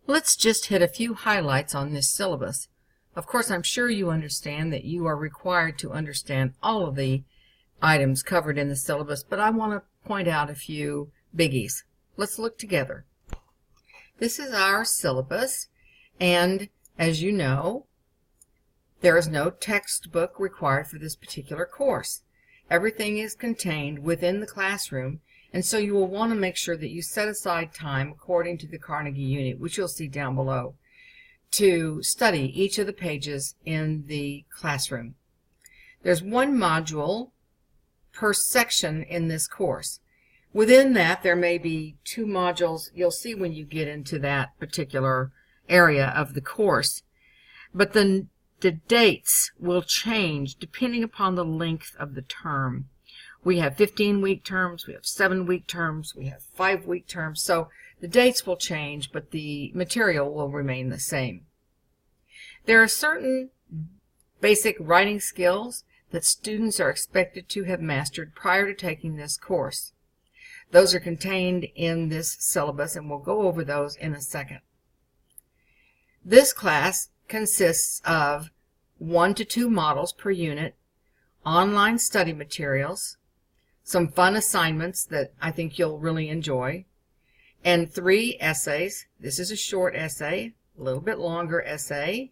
Let's just hit a few highlights on this syllabus. Of course, I'm sure you understand that you are required to understand all of the items covered in the syllabus, but I want to point out a few biggies. Let's look together. This is our syllabus, and as you know, there is no textbook required for this particular course. Everything is contained within the classroom, and so you will want to make sure that you set aside time according to the Carnegie Unit, which you'll see down below, to study each of the pages in the classroom. There's one module per section in this course. Within that, there may be 2 modules. You'll see when you get into that particular area of the course. But the dates will change depending upon the length of the term. We have 15-week terms, we have 7-week terms, we have 5-week terms, so the dates will change, but the material will remain the same. There are certain basic writing skills that students are expected to have mastered prior to taking this course. Those are contained in this syllabus, and we'll go over those in a second. This class consists of 1 to 2 models per unit, online study materials, some fun assignments that I think you'll really enjoy, and 3 essays. This is a short essay, a little bit longer essay,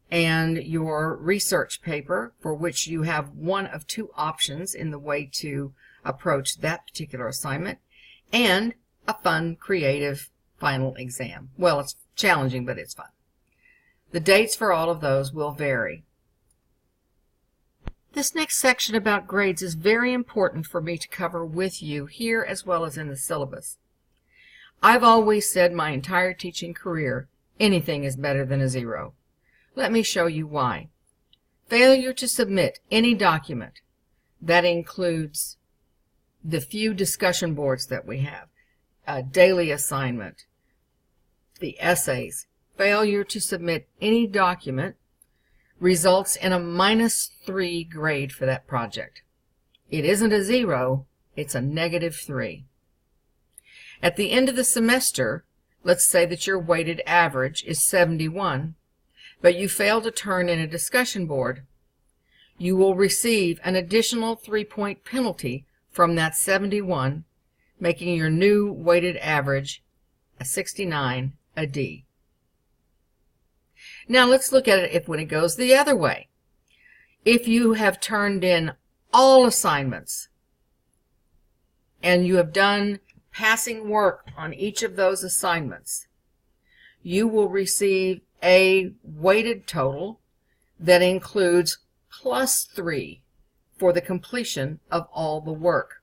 and your research paper, for which you have one of 2 options in the way to approach that particular assignment, and a fun, creative final exam. Well, it's challenging, but it's fun. The dates for all of those will vary. This next section about grades is very important for me to cover with you here as well as in the syllabus. I've always said my entire teaching career, anything is better than a 0. Let me show you why. Failure to submit any document, that includes the few discussion boards that we have, a daily assignment, the essays. Failure to submit any document results in a -3 grade for that project. It isn't a 0, it's a -3. At the end of the semester, let's say that your weighted average is 71, but you fail to turn in a discussion board. You will receive an additional 3-point penalty from that 71, making your new weighted average a 69, a D. Now let's look at it when it goes the other way. If you have turned in all assignments and you have done passing work on each of those assignments, you will receive a weighted total that includes +3 for the completion of all the work.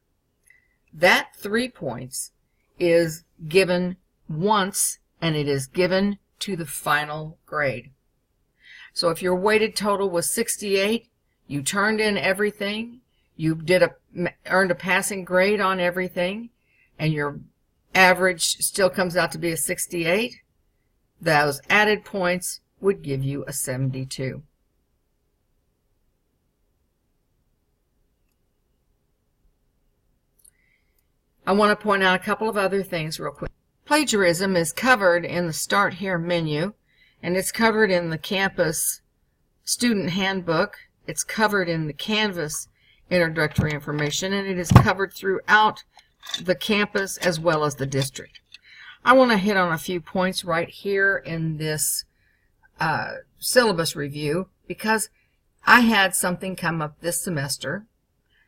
That 3 points is given once, and it is given to the final grade. So if your weighted total was 68, you turned in everything, you earned a passing grade on everything, and your average still comes out to be a 68, those added points would give you a 72. I want to point out a couple of other things real quick. Plagiarism is covered in the Start Here menu, and it's covered in the campus student handbook. It's covered in the Canvas introductory information, and it is covered throughout the campus as well as the district. I want to hit on a few points right here in this syllabus review, because I had something come up this semester,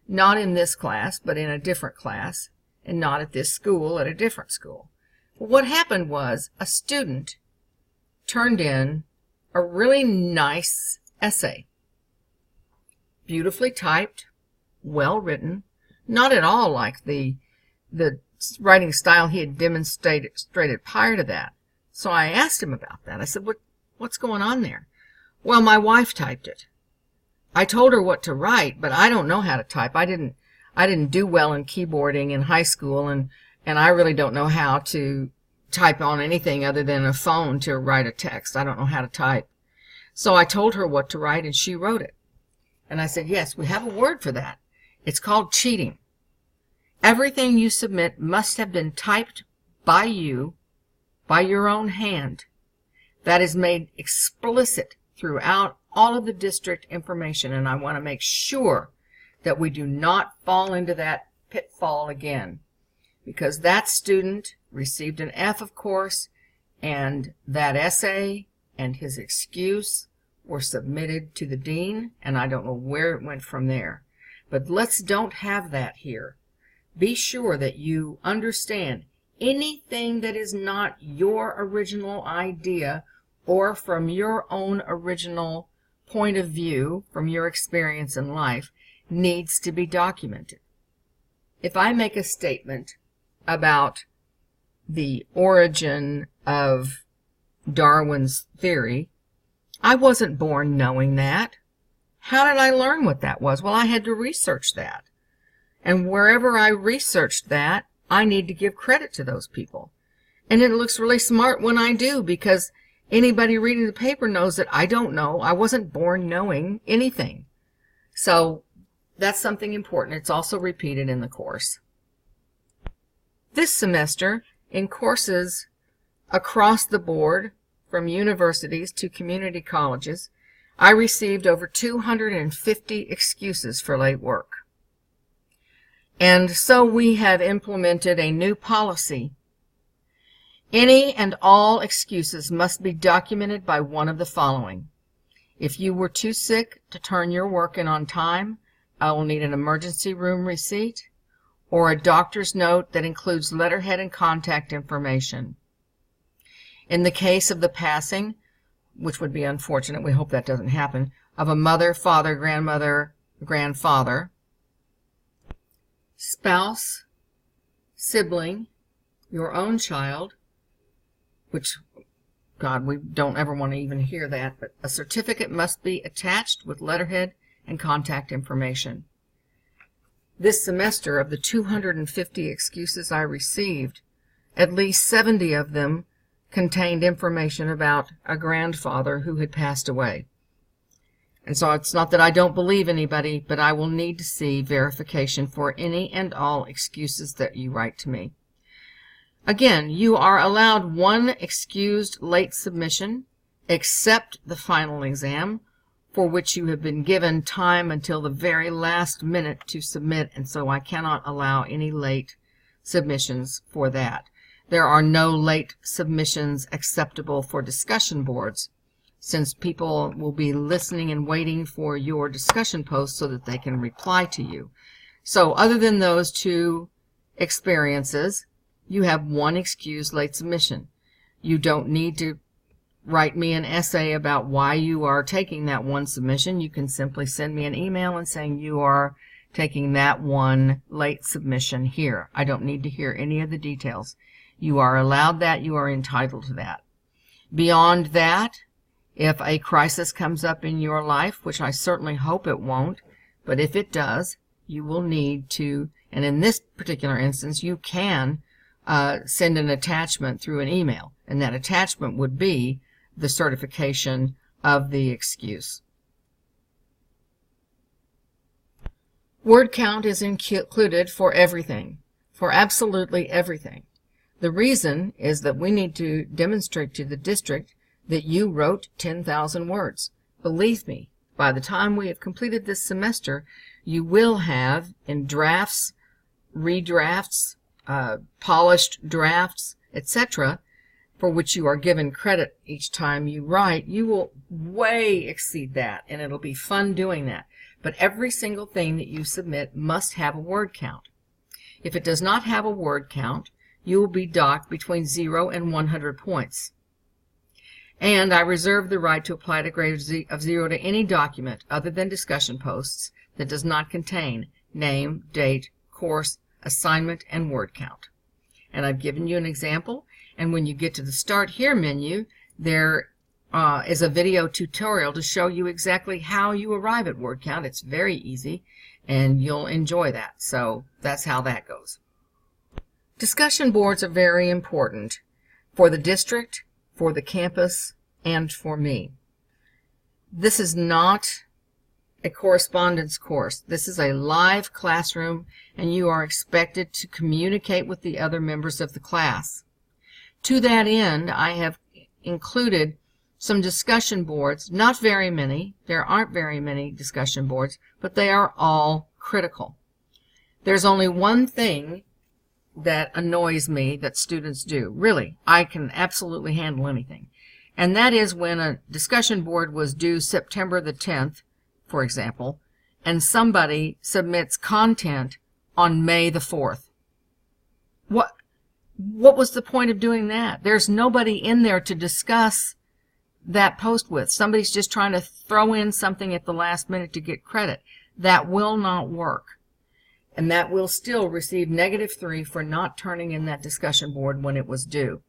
not in this class, but in a different class, and not at this school, at a different school. What happened was a student turned in a really nice essay, beautifully typed, well written, not at all like the writing style he had demonstrated prior to that. So I asked him about that. I said, what's going on there? Well, my wife typed it. I told her what to write, but I don't know how to type. I didn't do well in keyboarding in high school, and I really don't know how to type on anything other than a phone to write a text. I don't know how to type. So I told her what to write, and she wrote it. And I said, yes, we have a word for that. It's called cheating. Everything you submit must have been typed by you, by your own hand. That is made explicit throughout all of the district information, and I want to make sure that we do not fall into that pitfall again, because that student received an F, of course, and that essay and his excuse were submitted to the dean, and I don't know where it went from there. But don't have that here. Be sure that you understand anything that is not your original idea or from your own original point of view, from your experience in life, needs to be documented. If I make a statement about the origin of Darwin's theory, I wasn't born knowing that. How did I learn what that was? Well, I had to research that. And wherever I researched that, I need to give credit to those people. And it looks really smart when I do, because anybody reading the paper knows that I don't know. I wasn't born knowing anything. So that's something important. It's also repeated in the course. This semester, in courses across the board, from universities to community colleges, I received over 250 excuses for late work. And so we have implemented a new policy. Any and all excuses must be documented by one of the following. If you were too sick to turn your work in on time, I will need an emergency room receipt or a doctor's note that includes letterhead and contact information. In the case of the passing, which would be unfortunate, we hope that doesn't happen, of a mother, father, grandmother, grandfather, spouse, sibling, your own child, which, God, we don't ever want to even hear that, but a certificate must be attached with letterhead and contact information. This semester, of the 250 excuses I received, at least 70 of them contained information about a grandfather who had passed away. And so it's not that I don't believe anybody, but I will need to see verification for any and all excuses that you write to me. Again, you are allowed one excused late submission, except the final exam, for which you have been given time until the very last minute to submit, and so I cannot allow any late submissions for that. There are no late submissions acceptable for discussion boards, since people will be listening and waiting for your discussion post so that they can reply to you. So other than those two experiences, you have one excused late submission. You don't need to write me an essay about why you are taking that one submission. You can simply send me an email and saying you are taking that one late submission here. I don't need to hear any of the details. You are allowed that. You are entitled to that. Beyond that, if a crisis comes up in your life, which I certainly hope it won't, but if it does, you will need to, and in this particular instance, you can send an attachment through an email, and that attachment would be the certification of the excuse. Word count is included for everything, for absolutely everything. The reason is that we need to demonstrate to the district that you wrote 10,000 words. Believe me, by the time we have completed this semester, you will have, in drafts, redrafts, polished drafts, etc., for which you are given credit each time you write, you will way exceed that, and it'll be fun doing that. But every single thing that you submit must have a word count. If it does not have a word count, you will be docked between 0 and 100 points. And I reserve the right to apply a grade of 0 to any document other than discussion posts that does not contain name, date, course, assignment, and word count. And I've given you an example, and when you get to the Start Here menu, there is a video tutorial to show you exactly how you arrive at word count. It's very easy, and you'll enjoy that. So that's how that goes. Discussion boards are very important for the district, for the campus, and for me. This is not a correspondence course. This is a live classroom, and you are expected to communicate with the other members of the class. To that end, I have included some discussion boards. Not very many. There aren't very many discussion boards, but they are all critical. There's only one thing that annoys me that students do. Really, I can absolutely handle anything. And that is when a discussion board was due September the 10th, for example, and somebody submits content on May the 4th. What was the point of doing that? There's nobody in there to discuss that post with. Somebody's just trying to throw in something at the last minute to get credit. That will not work. And that will still receive -3 for not turning in that discussion board when it was due.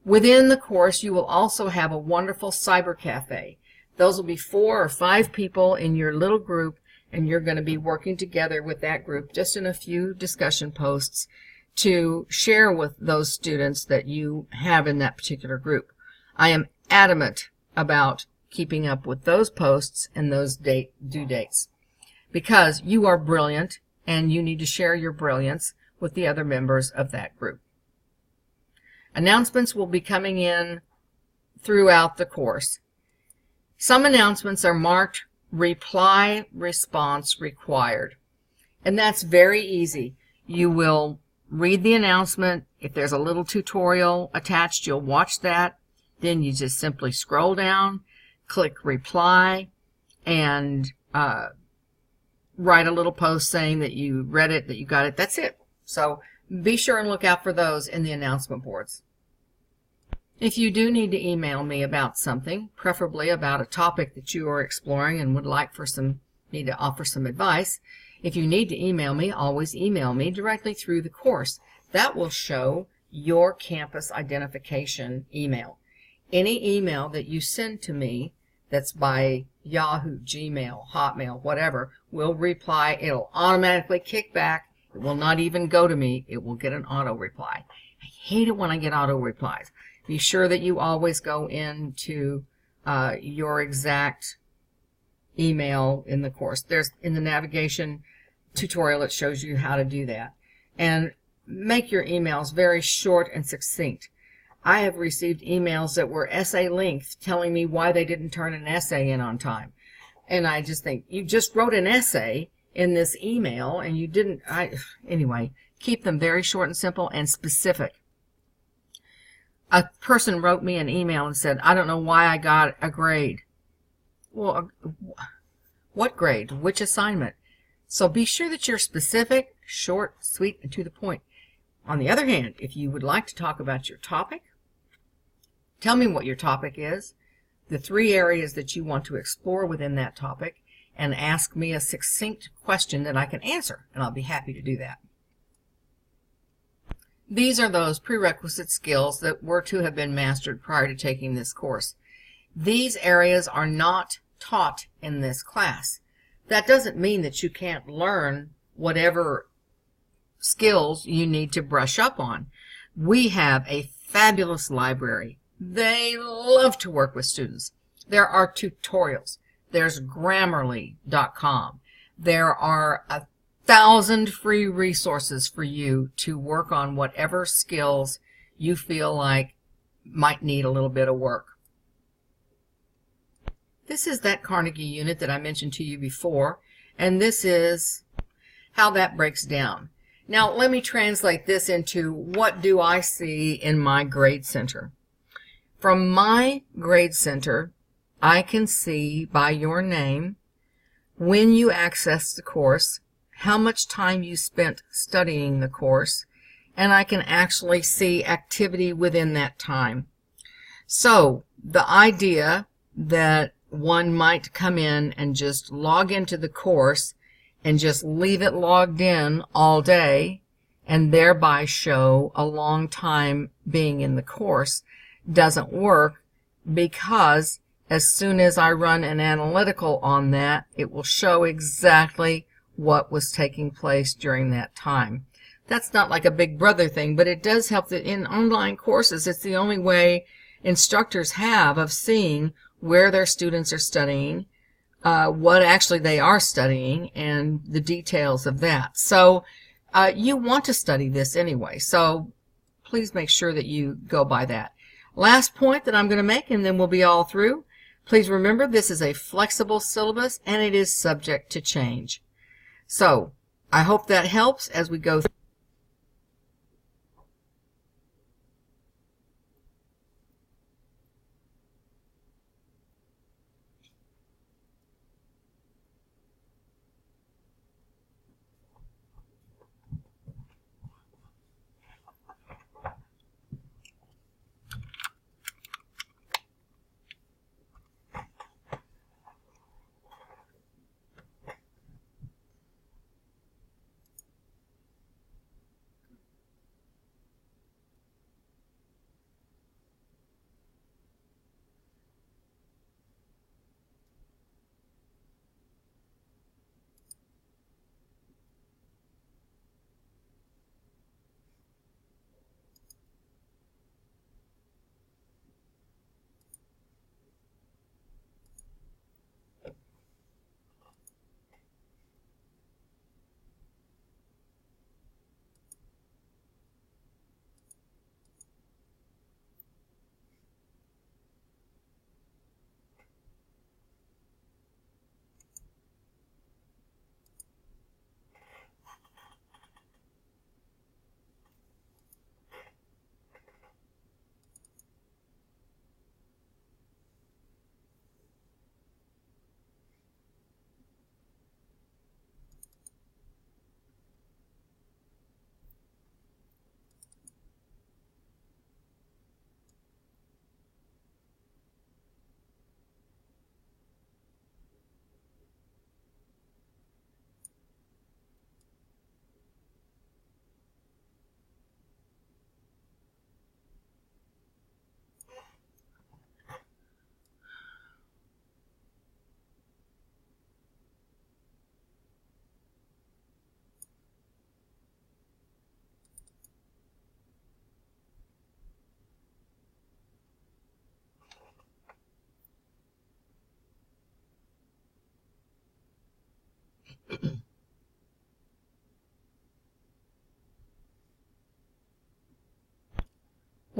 Within the course, you will also have a wonderful cyber cafe. Those will be 4 or 5 people in your little group, and you're going to be working together with that group just in a few discussion posts to share with those students that you have in that particular group. I am adamant about keeping up with those posts and those due dates because you are brilliant and you need to share your brilliance with the other members of that group. Announcements will be coming in throughout the course. Some announcements are marked reply response required, and that's very easy. You will read the announcement. If there's a little tutorial attached, you'll watch that. Then you just simply scroll down, click reply, and write a little post saying that you read it, that you got it. That's it. So be sure and look out for those in the announcement boards. If you do need to email me about something, preferably about a topic that you are exploring and would like for need to offer some advice, if you need to email me, always email me directly through the course. That will show your campus identification email. Any email that you send to me that's by Yahoo, Gmail, Hotmail, whatever, will reply. It'll automatically kick back. It will not even go to me. It will get an auto reply. I hate it when I get auto replies. Be sure that you always go into your exact email in the course. There's in the navigation tutorial it shows you how to do that. And make your emails very short and succinct. I have received emails that were essay length telling me why they didn't turn an essay in on time. And I just think, you just wrote an essay in this email and you didn't. Anyway, keep them very short and simple and specific. A person wrote me an email and said, I don't know why I got a grade. Well, what grade? Which assignment? So be sure that you're specific, short, sweet, and to the point. On the other hand, if you would like to talk about your topic, tell me what your topic is, the 3 areas that you want to explore within that topic, and ask me a succinct question that I can answer, and I'll be happy to do that. These are those prerequisite skills that were to have been mastered prior to taking this course. These areas are not taught in this class. That doesn't mean that you can't learn whatever skills you need to brush up on. We have a fabulous library. They love to work with students. There are tutorials. There's Grammarly.com. There are 1,000 free resources for you to work on whatever skills you feel like might need a little bit of work. This is that Carnegie Unit that I mentioned to you before, and this is how that breaks down. Now, let me translate this into what do I see in my grade center. From my grade center, I can see by your name, when you access the course, how much time you spent studying the course, and I can actually see activity within that time. So, the idea that one might come in and just log into the course and just leave it logged in all day and thereby show a long time being in the course doesn't work, because as soon as I run an analytical on that, it will show exactly what was taking place during that time. That's not like a Big Brother thing, but it does help that in online courses, it's the only way instructors have of seeing where their students are studying, what actually they are studying, and the details of that. So you want to study this anyway, so please make sure that you go by that. Last point that I'm going to make, and then we'll be all through. Please remember, this is a flexible syllabus, and it is subject to change. So I hope that helps as we go through.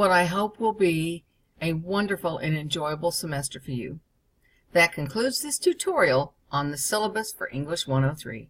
What I hope will be a wonderful and enjoyable semester for you. That concludes this tutorial on the syllabus for English 103.